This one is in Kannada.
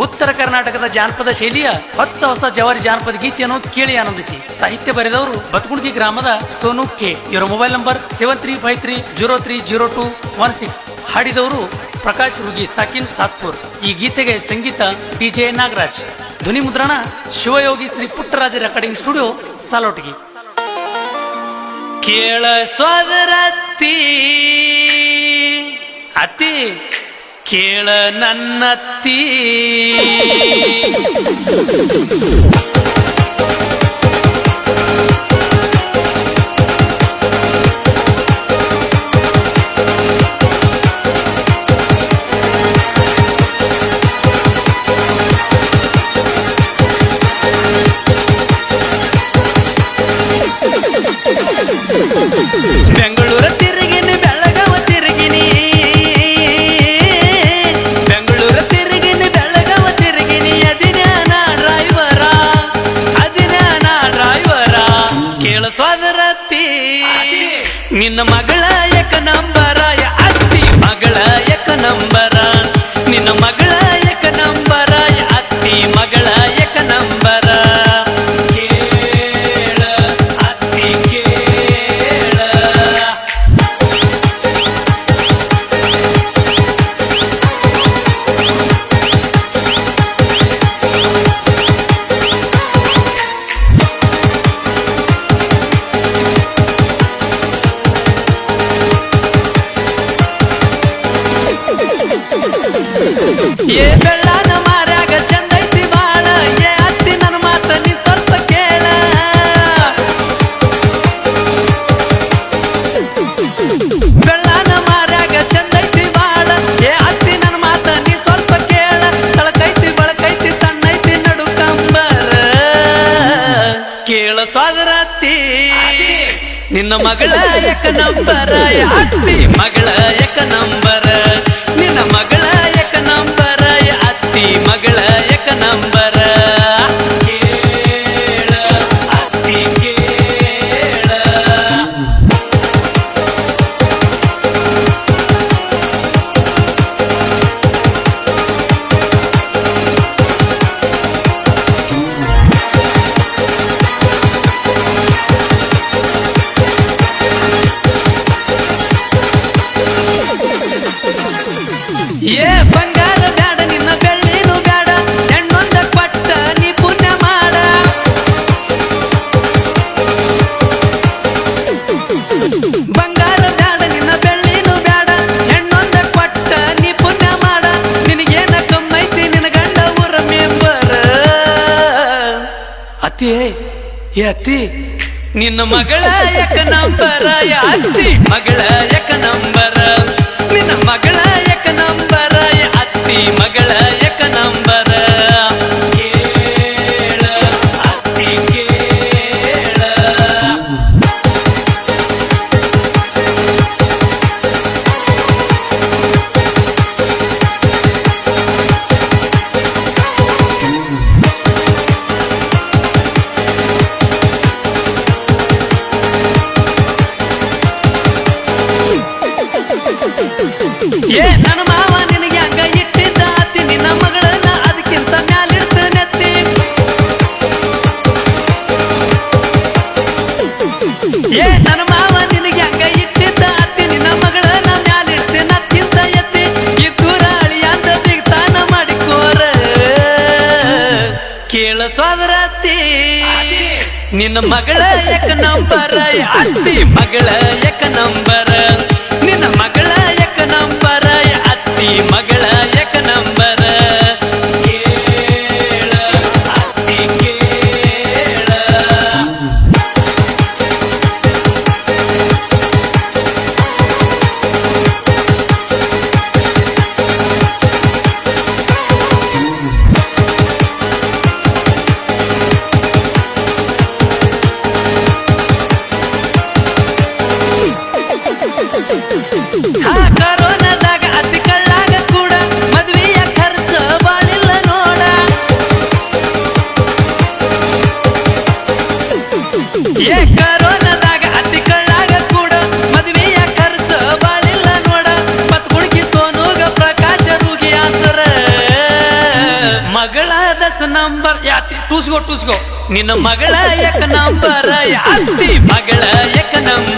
ಉತ್ತರ ಕರ್ನಾಟಕದ ಜಾನಪದ ಶೈಲಿಯ ಹೊಸ ಹೊಸ ಜವಾರಿ ಜಾನಪದ ಗೀತೆಯನ್ನು ಕೇಳಿ ಆನಂದಿಸಿ. ಸಾಹಿತ್ಯ ಬರೆದವರು ಬತ್ಕುಣಗಿ ಗ್ರಾಮದ ಸೋನು ಕೆ. ಇವರ ಮೊಬೈಲ್ ನಂಬರ್ 7353030216. ಹಾಡಿದವರು ಪ್ರಕಾಶ್ ರುಗಿ ಸಾಕಿನ್ ಸಾತ್ಪುರ್. ಈ ಗೀತೆಗೆ ಸಂಗೀತ DJ ನಾಗರಾಜ್. ಧ್ವನಿ ಮುದ್ರಣ ಶಿವಯೋಗಿ ಶ್ರೀ ಪುಟ್ಟರಾಜ ರೆಕಾರ್ಡಿಂಗ್ ಸ್ಟುಡಿಯೋ ಸಾಲೋಟಗಿ. ಕೇಳ ಸೋದರತ್ತಿ ಅತಿ ಕೇಳ ನನ್ನತ್ತಿ, ಬೆಂಗಳೂರ ತಿರುಗಿನಿ ಬೆಳಗಾವ ತಿರುಗಿನಿ, ಬೆಂಗಳೂರ ತಿರುಗಿನಿ ಬೆಳಗಾವ ತಿರುಗಿನಿ, ಅದಿನ್ಯಾನ ಡ್ರೈವರ ಕೇಳ ಸೋದರತ್ತಿ ನಿನ್ನ ಮಗಳ ಏಕ ನಂಬರ, ಅತ್ತಿ ಮಗಳ ಏಕ ನಂಬರ, ನಿನ್ನ ಮಗಳ ಏಕ ನಂಬರ, ಅತ್ತಿ ಮಗಳ ಏಕ ನಂಬರ. ಏ ಬೆಳ್ಳಾನ ಮಾರ್ಯಾಗ ಚಂದೈತಿ ಬಾಳ, ಏ ಅತ್ತಿ ನನ್ನ ಮಾತ ನೀ ಸ್ವಲ್ಪ ಕೇಳ. ಬೆಳ್ಳಾನ ಮಾರ್ಯಾಗ ಚಂದೈತಿ ಬಾಳ, ಏ ಅತ್ತಿ ನನ್ನ ಮಾತ ನೀ ಸ್ವಲ್ಪ ಕೇಳ. ತಳಕೈತಿ ಬಳಕೈತಿ ಸಣ್ಣೈತಿ ನಡು ಕಂಬರ, ಕೇಳ ಸೋದರತ್ತಿ ನಿನ್ನ ಮಗಳ ಏಕ ನಂಬರ, ಅತ್ತಿ ಮಗಳ ಏಕ ನಂಬರ, ನಿನ್ನ ಮಗಳ ಏಕ ನಂಬರ, ಅತ್ತಿ ಮಗಳ ಏಕ ನಂಬರ. ಕೇಳ ಅತ್ತಿ ಕೇಳ. ಏ ಬಂಗಾರ ಬ್ಯಾಡ ನಿನ್ನ ಬೆಳ್ಳಿನೂ ಬ್ಯಾಡ, ಹೆಣ್ಣೊಂದ ಕೊಟ್ಟ ನೀ ಪುಣ್ಯ ಮಾಡ. ಬಂಗಾರ ಬ್ಯಾಡ ನಿನ್ನ ಬೆಳ್ಳಿನೂ ಬ್ಯಾಡ, ಹೆಣ್ಣೊಂದ ಕೊಟ್ಟ ನೀ ಪುಣ್ಯ ಮಾಡ. ನಿನಗೇನ ಕಮ್ಮೈತಿ ನಿನ್ನ ಗಂಡ ಊರ ಮೆಂಬರ. ಅತ್ತಿ ಏ ಅತ್ತಿ ನಿನ್ನ ಮಗಳ ಏಕ ನಂಬರ, ಅತ್ತಿ ಮಗಳ ಏಕ ನಂಬರ, ನಿನ್ನ ಮಗಳ ಏಕ ನಂಬರ, ಅತ್ತಿ ಮಗಳ ಏಕ ನಂಬರ. ಕೇಳ ಅತ್ತಿ ಕೇಳ. ಏ ನನ್ನ ಮಾವ ನಿನಗೆ ಹಂಗ ಇಟ್ಟಿದ್ದ ಅತ್ತಿ, ನಿನ್ನ ಮಗಳನ್ನ ಅದಕ್ಕಿಂತ ಮ್ಯಾಲಿಡ್ತ ನೆತ್ತಿ. ಏ ನನ್ನ ಮಾವ ನಿನಗೆ ಹಂಗ ಇಟ್ಟಿದ್ದ ಅತ್ತಿ, ನಿನ್ನ ಮಗಳನ್ನ ಮ್ಯಾಲಿಡ್ತಿ ನತ್ತಿಂತ ಎತ್ತಿ. ಈ ದೂರ ಅಳಿಯಾಂತ ಬಿಗ್ತಾನ ಮಾಡಿಕೋರ, ಕೇಳ ಸೋದರತ್ತಿ ನಿನ್ನ ಮಗಳ ಏಕ ನಂಬರ, ಅತ್ತಿ ಮಗಳ ಏಕ ನಂಬರ, ನಿನ್ನ ಮಗಳ ಏಕ ನಂಬರ, ಅತ್ತಿ ಮಗಳ ಏಕ ನಂಬರ. ಕೇಳ ಅತ್ತಿ ಕೇಳ. ದಸ್ ನಂಬರ್ ಯಾತಿ ಟೂಸ್ಗೋ ನಿನ್ನ ಮಗಳ ಏಕ ನಂಬರ ಯಾತಿ ಮಗಳ ಏಕ ನಂಬರ್